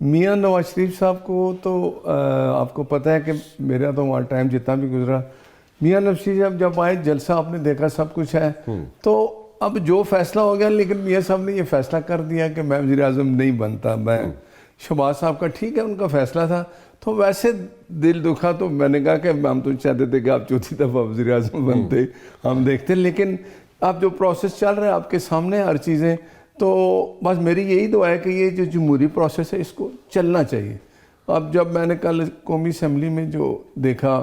میاں نواز شریف صاحب کو تو آپ کو پتہ ہے کہ میرا تو وہاں ٹائم جتنا بھی گزرا، میاں نواز شریف جب آئے جلسہ آپ نے دیکھا سب کچھ ہے، تو اب جو فیصلہ ہو گیا، لیکن میاں صاحب نے یہ فیصلہ کر دیا کہ میں وزیر اعظم نہیں بنتا، میں شہباز صاحب کا ٹھیک ہے ان کا فیصلہ تھا، تو ویسے دل دکھا، تو میں نے کہا کہ ہم تو چاہتے تھے کہ آپ چوتھی دفعہ وزیر اعظم بنتے، ہم دیکھتے، لیکن اب جو پروسیس چل رہا ہے آپ کے سامنے ہر چیزیں، تو بس میری یہی دعا ہے کہ یہ جو جمہوری پروسیس ہے اس کو چلنا چاہیے۔ اب جب میں نے کل قومی اسمبلی میں جو دیکھا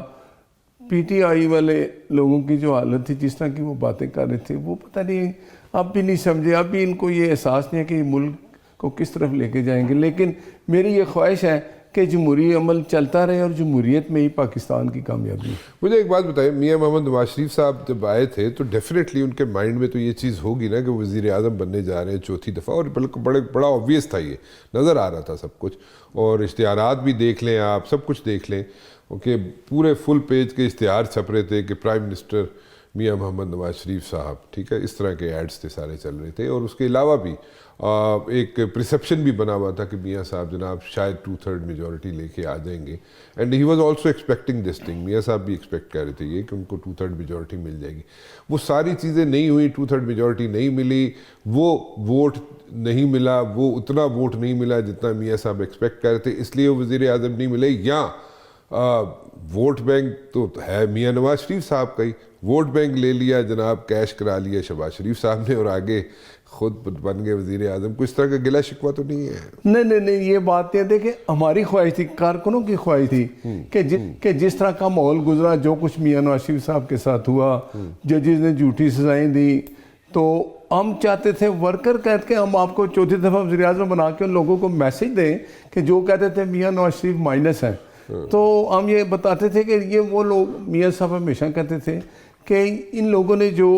پی ٹی آئی والے لوگوں کی جو حالت تھی، جس طرح کی وہ باتیں کر رہے تھے، وہ پتہ نہیں اب بھی نہیں سمجھے، اب بھی ان کو یہ احساس نہیں ہے کہ یہ ملک کو کس طرف لے کے جائیں گے، لیکن میری یہ خواہش ہے کہ جمہوری عمل چلتا رہے اور جمہوریت میں ہی پاکستان کی کامیابی۔ مجھے ایک بات بتائیں، میاں محمد نواز شریف صاحب جب آئے تھے تو ڈیفینیٹلی ان کے مائنڈ میں تو یہ چیز ہوگی نا کہ وہ وزیر اعظم بننے جا رہے ہیں چوتھی دفعہ، اور بڑا آبویس تھا، یہ نظر آ رہا تھا سب کچھ، اور اشتہارات بھی دیکھ لیں آپ، سب کچھ دیکھ لیں کہ پورے فل پیج کے اشتہار چھپ رہے تھے کہ پرائم منسٹر میاں محمد نواز شریف صاحب، ٹھیک ہے، اس طرح کے ایڈز تھے سارے چل رہے تھے، اور اس کے علاوہ بھی ایک پرسیپشن بھی بنا ہوا تھا کہ میاں صاحب جناب شاید 2/3 میجورٹی لے کے آ جائیں گے، and he was also expecting this thing, میاں صاحب بھی ایکسپیکٹ کر رہے تھے یہ کہ ان کو 2/3 میجورٹی مل جائے گی۔ وہ ساری چیزیں نہیں ہوئی، 2/3 میجورٹی نہیں ملی، وہ ووٹ نہیں ملا، وہ اتنا ووٹ نہیں ملا جتنا میاں صاحب ایکسپیکٹ کر رہے تھے، اس لیے وہ وزیر اعظم نہیں ملے، یا ووٹ بینک تو ہے میاں نواز شریف صاحب کا ہی، ووٹ بینک لے لیا جناب، کیش کرا لیا شہباز شریف صاحب نے، اور آگے خود بن گئے وزیر اعظم۔ کوئی اس طرح کا گلہ شکوہ تو نہیں ہے؟ نہیں، یہ بات نہیں، دیکھیں ہماری خواہش تھی، کارکنوں کی خواہش تھی کہ جس طرح کا ماحول گزرا، جو کچھ میاں نواز شریف صاحب کے ساتھ ہوا، ججز نے جھوٹی سزائیں دی، تو ہم چاہتے تھے ورکر کہہ کے ہم آپ کو چوتھی دفعہ وزیر اعظم بنا کے ان لوگوں کو میسج دیں کہ جو کہتے تھے میاں نواز شریف مائنس ہے، تو ہم یہ بتاتے تھے کہ یہ وہ لوگ، میاں صاحب ہمیشہ کہتے تھے کہ ان لوگوں نے جو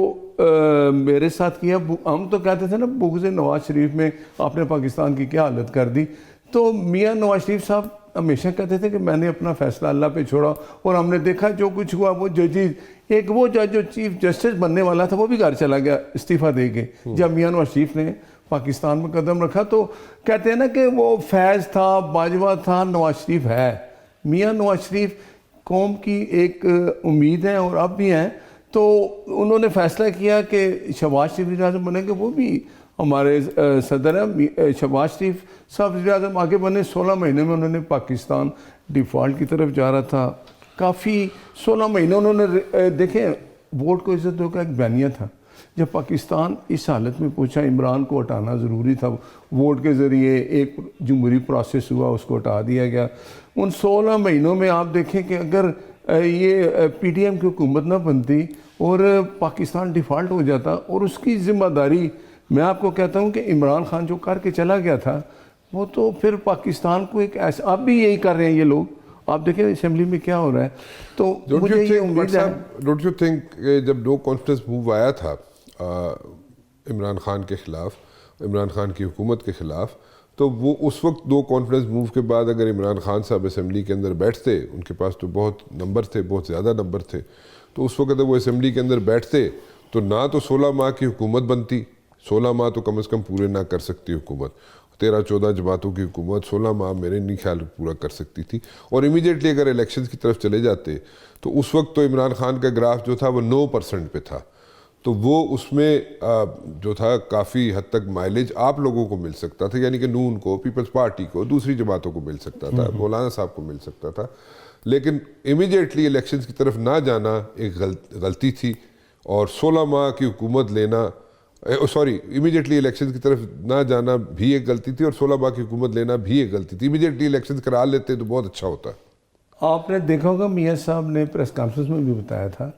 میرے ساتھ کیا، ہم تو کہتے تھے نا بغض نواز شریف میں آپ نے پاکستان کی کیا حالت کر دی، تو میاں نواز شریف صاحب ہمیشہ کہتے تھے کہ میں نے اپنا فیصلہ اللہ پہ چھوڑا، اور ہم نے دیکھا جو کچھ ہوا، وہ ججز، ایک وہ جج جو چیف جسٹس بننے والا تھا وہ بھی گھر چلا گیا استعفیٰ دے کے، جب میاں نواز شریف نے پاکستان میں قدم رکھا، تو کہتے ہیں نا کہ وہ فیض تھا، باجوہ تھا، نواز شریف ہے، میاں نواز شریف قوم کی ایک امید ہیں اور اب بھی ہیں، تو انہوں نے فیصلہ کیا کہ شہباز شریف وزیر اعظم بنے گے، وہ بھی ہمارے صدر ہیں شہباز شریف صاحب وزیر اعظم آگے بنے، 16 مہینے میں انہوں نے پاکستان ڈیفالٹ کی طرف جا رہا تھا، کافی 16 مہینے انہوں نے دیکھیں ووٹ کو عزت دو کا ایک بیانیہ تھا، جب پاکستان اس حالت میں پہنچا، عمران کو ہٹانا ضروری تھا، ووٹ کے ذریعے ایک جمہوری پروسیس ہوا، اس کو ہٹا دیا گیا، ان 16 مہینوں میں آپ دیکھیں کہ اگر یہ پی ٹی ایم کی حکومت نہ بنتی اور پاکستان ڈیفالٹ ہو جاتا، اور اس کی ذمہ داری میں آپ کو کہتا ہوں کہ عمران خان جو کر کے چلا گیا تھا، وہ تو پھر پاکستان کو ایک ایسا، اب بھی یہی کر رہے ہیں یہ لوگ، آپ دیکھیں اسمبلی میں کیا ہو رہا ہے، تو مجھے یہ امید ہے۔ ڈونٹ یو تھنک جب نو کانفیڈنس موو آیا تھا عمران خان کے خلاف، عمران خان کی حکومت کے خلاف، تو وہ اس وقت دو کانفیڈنس موو کے بعد اگر عمران خان صاحب اسمبلی کے اندر بیٹھتے، ان کے پاس تو بہت نمبر تھے، بہت زیادہ نمبر تھے، تو اس وقت وہ اسمبلی کے اندر بیٹھتے تو نہ تو 16 ماہ کی حکومت بنتی، 16 ماہ تو کم از کم پورے نہ کر سکتی حکومت، 13-14 جماعتوں کی حکومت 16 ماہ میرے نہیں خیال پورا کر سکتی تھی، اور امیڈیٹلی اگر الیکشنز کی طرف چلے جاتے تو اس وقت تو عمران خان کا گراف جو تھا وہ 9% پہ تھا، تو وہ اس میں جو تھا کافی حد تک مائلیج آپ لوگوں کو مل سکتا تھا، یعنی کہ نون کو، پیپلز پارٹی کو، دوسری جماعتوں کو مل سکتا تھا، مولانا صاحب کو مل سکتا تھا، لیکن امیڈیٹلی الیکشنز کی طرف نہ جانا ایک غلطی تھی، اور 16 ماہ کی حکومت لینا، امیڈیٹلی الیکشنز کی طرف نہ جانا بھی ایک غلطی تھی، اور 16 ماہ کی حکومت لینا بھی ایک غلطی تھی، امیڈیٹلی الیکشنز کرا لیتے تو بہت اچھا ہوتا۔ آپ نے دیکھا ہوگا میاں صاحب نے پریس کانفرنس میں بھی بتایا تھا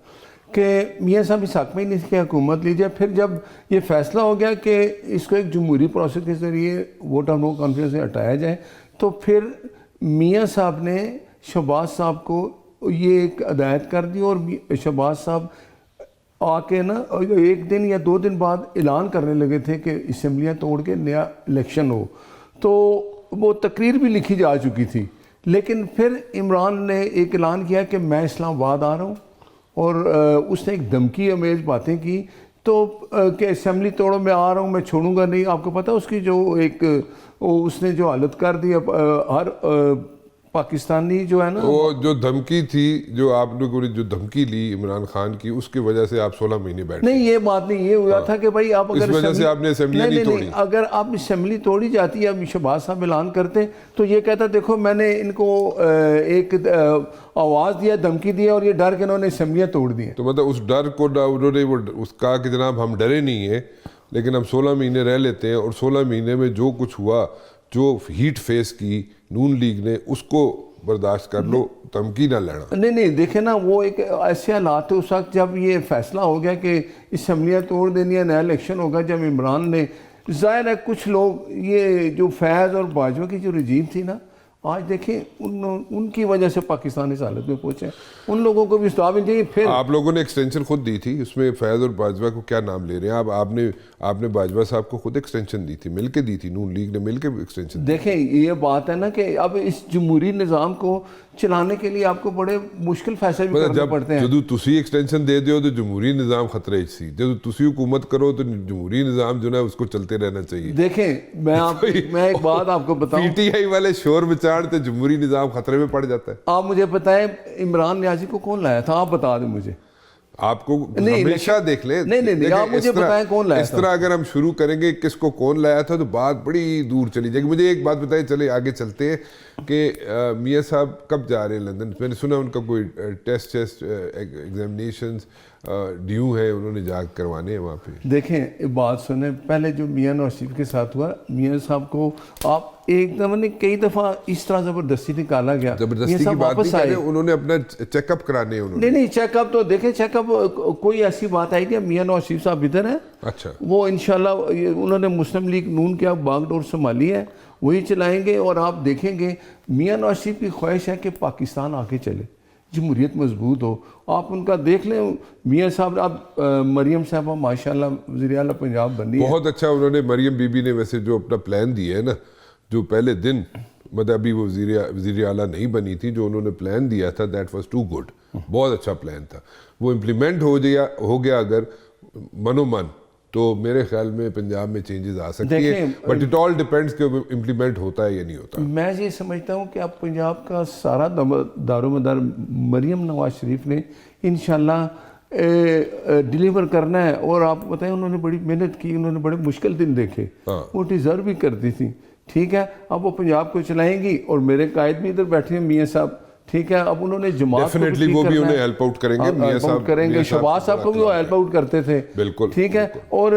کہ میاں صاحب اس حق میں ہی نہیں کہ حکومت لیجیے، پھر جب یہ فیصلہ ہو گیا کہ اس کو ایک جمہوری پروسیس کے ذریعے ووٹ آف نو کانفیڈنس سے ہٹایا جائے، تو پھر میاں صاحب نے شہباز صاحب کو یہ ایک ہدایت کر دی، اور شہباز صاحب آ کے نا 1 دن یا 2 دن بعد اعلان کرنے لگے تھے کہ اسمبلیاں توڑ کے نیا الیکشن ہو، تو وہ تقریر بھی لکھی جا چکی تھی، لیکن پھر عمران نے ایک اعلان کیا کہ میں اسلام آباد آ رہا ہوں، اور اس نے ایک دھمکی امیز باتیں کی، تو کہ اسمبلی توڑو، میں آ رہا ہوں، میں چھوڑوں گا نہیں۔ آپ کو پتہ اس کی جو ایک اس نے جو حالت کر دی ہر پاکستانی جو ہے نا، وہ جو دھمکی تھی، جو آپ لوگوں نے جو دھمکی لی عمران خان کی، اس کی وجہ سے آپ 16 مہینے بیٹھے. نہیں یہ بات نہیں، یہ ہوا تھا کہ بھائی آپ اگر اس وجہ سے آپ نے اسمبلیاں نہیں توڑی. اگر آپ اسمبلی توڑی جاتی ہے، اب شہباز صاحب اعلان کرتے تو یہ کہتا دیکھو میں نے ان کو ایک آواز دیا، دھمکی دیا، اور یہ ڈر کے انہوں نے اسمبلیاں توڑ دی ہیں. تو مطلب اس ڈر کو انہوں نے اس کہا کہ جناب ہم ڈرے نہیں ہیں، لیکن ہم 16 مہینے رہ لیتے ہیں، اور 16 مہینے میں جو کچھ ہوا، جو ہیٹ فیس کی نون لیگ نے، اس کو برداشت کر لو، دھمکی نہ لینا. نہیں دیکھیں نا، وہ ایک ایسے حالات تھے اس وقت جب یہ فیصلہ ہو گیا کہ اسمبلیاں توڑ دینی ہے، نیا الیکشن ہوگا، جب عمران نے، ظاہر ہے کچھ لوگ، یہ جو فیض اور باجوہ کی جو رجیم تھی نا، آج دیکھیں ان کی وجہ سے پاکستان اس حالت میں پہنچے. ان لوگوں کو بھی استعاب چاہیے. پھر آپ لوگوں نے ایکسٹینشن خود دی تھی، اس میں فیض اور باجوہ کو کیا نام لے رہے ہیں آپ نے باجوہ صاحب کو خود ایکسٹینشن دی تھی، مل کے دی تھی، نون لیگ نے مل کے ایکسٹینشن. دیکھیں یہ بات ہے نا کہ اب اس جمہوری نظام کو چلانے کے لیے آپ کو بڑے مشکل فیصلے بھی کرنے پڑتے ہیں. جدو تسی ایکسٹینشن دے دیو تو جمہوری نظام خطرے سی، جدو تسی حکومت کرو تو جمہوری نظام جو ہے اس کو چلتے رہنا چاہیے. دیکھیں میں ایک بات آپ کو بتاؤں، پی ٹی آئی والے شور بچاڑ تو جمہوری نظام خطرے میں پڑ جاتا ہے. آپ مجھے بتائیں عمران نیازی کو کون لایا تھا؟ آپ بتا دیں مجھے. آپ کو ہمیشہ دیکھ لیں. نہیں آپ مجھے بتائیں کون لایا تھا. اس طرح اگر ہم شروع کریں گے کس کو کون لایا تھا تو بات بڑی دور چلی جائے گی. مجھے ایک بات بتائیں، چلے آگے چلتے ہیں، کہ میاں صاحب کب جا رہے ہیں لندن؟ میں نے سنا ان کا کوئی ٹیسٹ ایگزامینیشنز ڈیو ہیں، انہوں نے جا کروانے ہیں وہاں پہ. دیکھیں بات سنیں، پہلے جو میاں نواز شریف کے ساتھ ہوا، میاں صاحب کو آپ ایک دفعہ نہیں کئی دفعہ اس طرح زبردستی نکالا گیا. زبردستی کی بات نہیں کر رہے، انہوں نے اپنا چیک اپ کرانے ہیں. نہیں چیک اپ تو دیکھیں، چیک اپ کوئی ایسی بات آئی کہ میاں نواز شریف صاحب ادھر ہیں. اچھا، وہ انشاءاللہ انہوں نے مسلم لیگ نون کیا باغ ڈور سنبھالی ہے، وہی چلائیں گے. اور آپ دیکھیں گے میاں نواز شریف کی خواہش ہے کہ پاکستان آگے چلے، جمہوریت مضبوط ہو. آپ ان کا دیکھ لیں، میاں صاحب، اب مریم صاحبہ ماشاءاللہ وزیر اعلیٰ پنجاب بنی ہے. بہت اچھا. انہوں نے مریم بی بی نے ویسے جو اپنا پلان دیا ہے نا، جو پہلے دن مطلب ابھی وہ وزیر اعلیٰ نہیں بنی تھی، جو انہوں نے پلان دیا تھا دیٹ واز ٹو گڈ. بہت اچھا پلان تھا. وہ امپلیمنٹ ہو گیا اگر منو من، تو میرے خیال میں پنجاب میں چینجز آ سکتی ہیں. بٹ اٹ آل ڈیپینڈس کہ امپلیمنٹ ہوتا ہے یا نہیں ہوتا. میں یہ سمجھتا ہوں کہ اب پنجاب کا سارا دار و مدار مریم نواز شریف نے انشاءاللہ ڈیلیور کرنا ہے. اور آپ بتائیں انہوں نے بڑی محنت کی، انہوں نے بڑے مشکل دن دیکھے، وہ ڈیزرو بھی کرتی تھی. ٹھیک ہے، اب وہ پنجاب کو چلائیں گی، اور میرے قائد بھی ادھر بیٹھے ہیں میاں صاحب. ٹھیک ہے، اب انہوں نے جماعت ڈیفینیٹلی وہ بھی انہیں ہیلپ آؤٹ کریں گے. میاں صاحب کریں گے، شہباز صاحب کو بھی وہ ہیلپ آؤٹ کرتے تھے. بالکل ٹھیک ہے. اور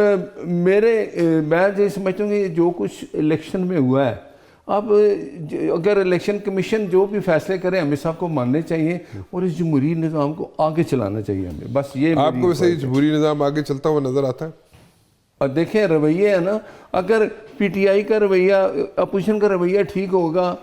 میں یہ سمجھتا ہوں کہ جو کچھ الیکشن میں ہوا ہے، اب اگر الیکشن کمیشن جو بھی فیصلے کریں ہمیں صاحب کو ماننے چاہیے، اور اس جمہوری نظام کو آگے چلانا چاہیے ہمیں. بس یہ آپ کو ویسے جمہوری نظام آگے چلتا ہوا نظر آتا ہے؟ اور دیکھیں رویہ ہے نا، اگر پی ٹی آئی کا رویہ، اپوزیشن کا رویہ ٹھیک ہوگا،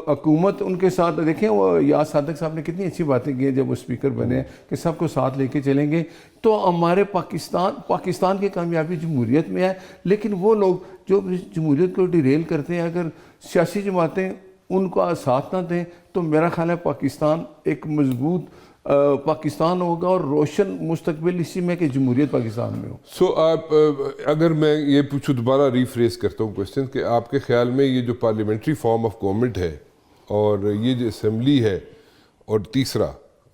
حکومت ان کے ساتھ، دیکھیں وہ یاز صادق صاحب نے کتنی اچھی باتیں کی ہیں جب وہ اسپیکر بنے کہ سب کو ساتھ لے کے چلیں گے، تو ہمارے پاکستان کی کامیابی جمہوریت میں ہے. لیکن وہ لوگ جو جمہوریت کو ڈیریل کرتے ہیں، اگر سیاسی جماعتیں ان کو ساتھ نہ دیں، تو میرا خیال ہے پاکستان ایک مضبوط پاکستان ہوگا، اور روشن مستقبل اسی میں کہ جمہوریت پاکستان میں ہو. سو آپ، اگر میں یہ پوچھوں، دوبارہ ریفریز کرتا ہوں کوشچن، کہ آپ کے خیال میں یہ جو پارلیمنٹری فارم آف گورنمنٹ ہے، اور یہ جو اسمبلی ہے، اور تیسرا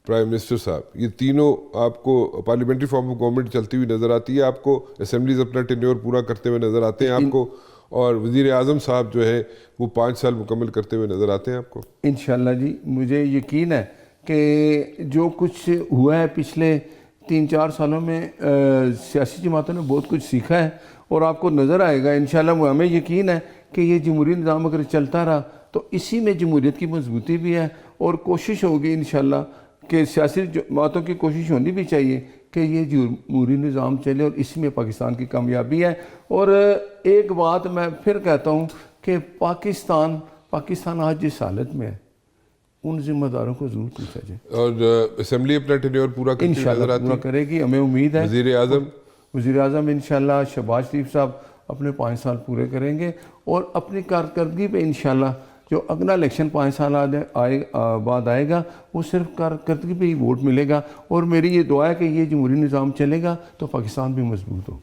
پرائم منسٹر صاحب، یہ تینوں آپ کو پارلیمنٹری فارم آف گورنمنٹ چلتی ہوئی نظر آتی ہے آپ کو؟ اسمبلیز اپنا ٹینیور پورا کرتے ہوئے نظر آتے ہیں آپ کو؟ اور وزیر اعظم صاحب جو ہے وہ 5 سال مکمل کرتے ہوئے نظر آتے ہیں آپ کو؟ انشاءاللہ جی، مجھے یقین ہے کہ جو کچھ ہوا ہے پچھلے 3-4 سالوں میں، سیاسی جماعتوں نے بہت کچھ سیکھا ہے، اور آپ کو نظر آئے گا انشاءاللہ. ہمیں یقین ہے کہ یہ جمہوری نظام اگر چلتا رہا تو اسی میں جمہوریت کی مضبوطی بھی ہے. اور کوشش ہوگی انشاءاللہ کہ سیاسی جماعتوں کی کوشش ہونی بھی چاہیے کہ یہ جمہوری نظام چلے، اور اسی میں پاکستان کی کامیابی ہے. اور ایک بات میں پھر کہتا ہوں کہ پاکستان آج جس حالت میں ہے، ان ذمہ داروں کو ضرور پوچھا جائے. اور اسمبلی اپنا ٹینیور پورا کرتی ہوئی نظر آتی ہے؟ پورا کرے گی، ہمیں امید ہے. وزیر اعظم انشاءاللہ شہباز شریف صاحب اپنے 5 سال پورے کریں گے، اور اپنی کارکردگی پہ انشاءاللہ جو اگلا الیکشن 5 سال بعد آئے گا، وہ صرف کارکردگی پہ ہی ووٹ ملے گا. اور میری یہ دعا ہے کہ یہ جمہوری نظام چلے گا تو پاکستان بھی مضبوط ہو.